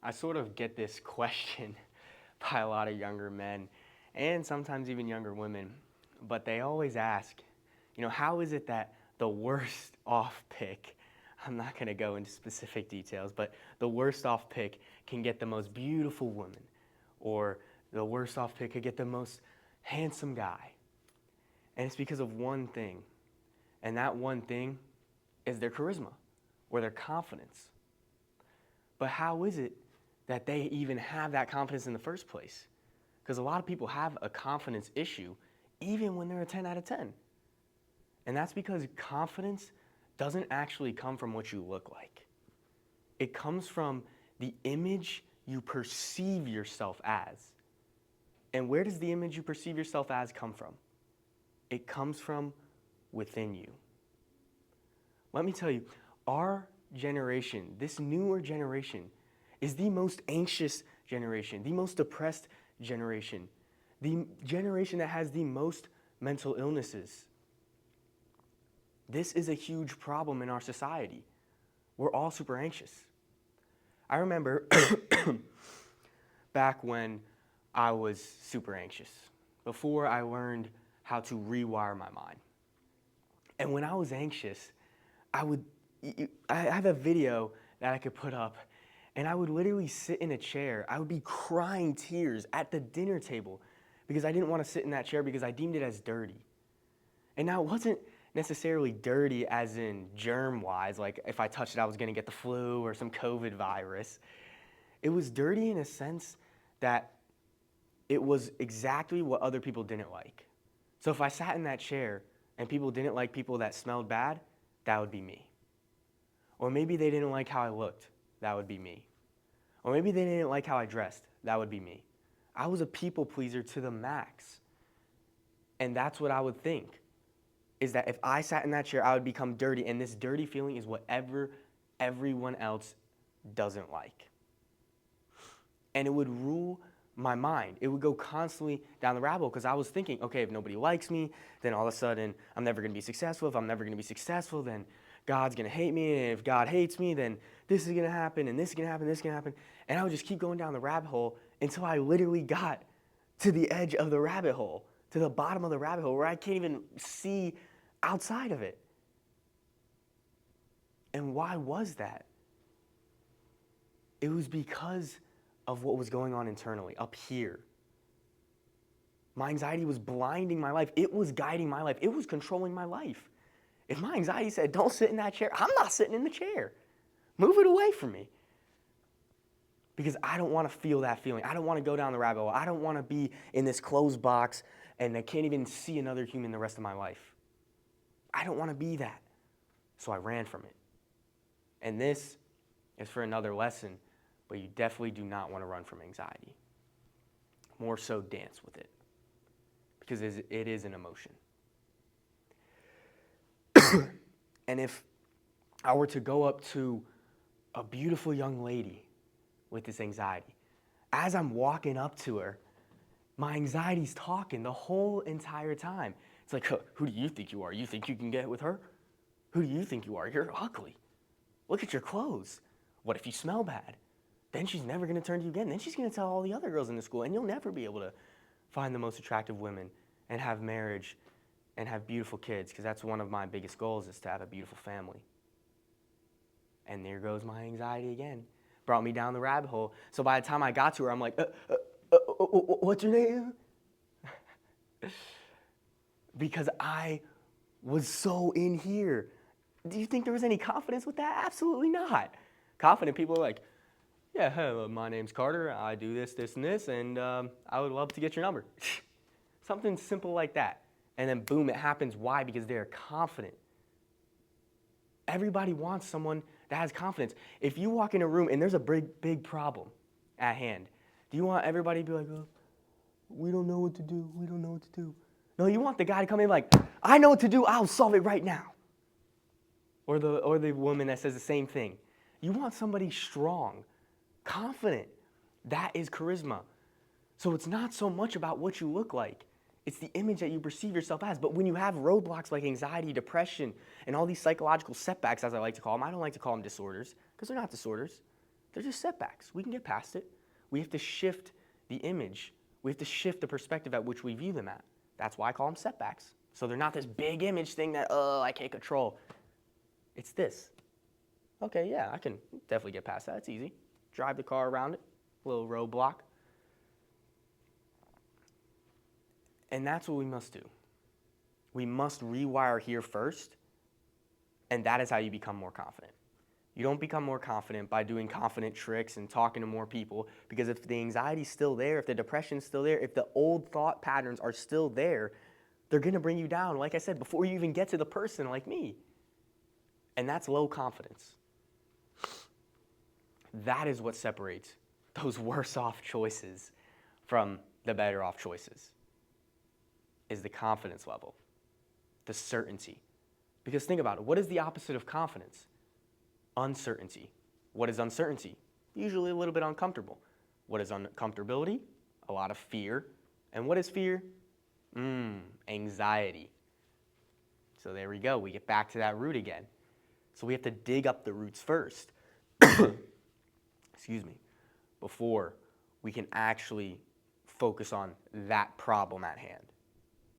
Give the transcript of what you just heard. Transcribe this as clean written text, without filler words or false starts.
I sort of get this question by a lot of younger men and sometimes even younger women, but they always ask, how is it that the worst off pick, I'm not going to go into specific details, but the worst off pick can get the most beautiful woman, or the worst off pick could get the most handsome guy. And it's because of one thing, and that one thing is their charisma or their confidence. But how is it that they even have that confidence in the first place? Because a lot of people have a confidence issue even when they're a 10 out of 10. And that's because confidence doesn't actually come from what you look like. It comes from the image you perceive yourself as. And where does the image you perceive yourself as come from? It comes from within you. Let me tell you, our generation, this newer generation, is the most anxious generation, the most depressed generation, the generation that has the most mental illnesses. This is a huge problem in our society. We're all super anxious. I remember back when I was super anxious, before I learned how to rewire my mind. And when I was anxious, I have a video that I could put up, and I would literally sit in a chair. I would be crying tears at the dinner table because I didn't want to sit in that chair because I deemed it as dirty. And now it wasn't necessarily dirty as in germ-wise, like if I touched it I was going to get the flu or some COVID virus. It was dirty in a sense that it was exactly what other people didn't like. So if I sat in that chair and people didn't like people that smelled bad, that would be me. Or maybe they didn't like how I looked, that would be me. Or maybe they didn't like how I dressed, that would be me. I was a people pleaser to the max. And that's what I would think, is that if I sat in that chair, I would become dirty, and this dirty feeling is whatever everyone else doesn't like. And it would rule my mind. It would go constantly down the rabbit hole because I was thinking, okay, if nobody likes me, then all of a sudden I'm never going to be successful. If I'm never going to be successful, then God's going to hate me. And if God hates me, then this is going to happen, and this is going to happen, this is going to happen. And I would just keep going down the rabbit hole until I literally got to the edge of the rabbit hole, to the bottom of the rabbit hole where I can't even see outside of it. And why was that? It was because of what was going on internally, up here. My anxiety was blinding my life. It was guiding my life. It was controlling my life. If my anxiety said, don't sit in that chair, I'm not sitting in the chair. Move it away from me. Because I don't want to feel that feeling. I don't want to go down the rabbit hole. I don't want to be in this closed box and I can't even see another human the rest of my life. I don't want to be that. So I ran from it. And this is for another lesson, but you definitely do not want to run from anxiety. More so dance with it, because it is an emotion. And if I were to go up to a beautiful young lady with this anxiety, as I'm walking up to her, my anxiety's talking the whole entire time. It's like, who do you think you are? You think you can get with her? Who do you think you are? You're ugly. Look at your clothes. What if you smell bad? Then she's never going to turn to you again. Then she's going to tell all the other girls in the school, and you'll never be able to find the most attractive women and have marriage and have beautiful kids, because that's one of my biggest goals, is to have a beautiful family. And there goes my anxiety again. Brought me down the rabbit hole. So by the time I got to her, I'm like, what's your name? Because I was so in here. Do you think there was any confidence with that? Absolutely not. Confident people are like, yeah, hello, my name's Carter. I do this, this, and this, and I would love to get your number. Something simple like that. And then boom, it happens. Why? Because they're confident. Everybody wants someone that has confidence. If you walk in a room and there's a big problem at hand, do you want everybody to be like, oh, we don't know what to do, we don't know what to do? No, you want the guy to come in like, I know what to do, I'll solve it right now. Or the woman that says the same thing. You want somebody strong, confident. That is charisma. So it's not so much about what you look like. It's the image that you perceive yourself as. But when you have roadblocks like anxiety, depression, and all these psychological setbacks, as I like to call them, I don't like to call them disorders, because they're not disorders. They're just setbacks. We can get past it. We have to shift the image. We have to shift the perspective at which we view them at. That's why I call them setbacks. So they're not this big image thing that, I can't control. It's this. Okay, yeah, I can definitely get past that. It's easy. Drive the car around it, little roadblock. And that's what we must do. We must rewire here first, and that is how you become more confident. You don't become more confident by doing confident tricks and talking to more people, because if the anxiety's still there, if the depression's still there, if the old thought patterns are still there, they're going to bring you down, like I said, before you even get to the person like me. And that's low confidence. That is what separates those worse off choices from the better off choices, is the confidence level, the certainty. Because think about it, what is the opposite of confidence? Uncertainty. What is uncertainty? Usually a little bit uncomfortable. What is uncomfortability? A lot of fear. And what is fear? Anxiety. So there we go. We get back to that root again. So we have to dig up the roots first. Excuse me. Before we can actually focus on that problem at hand.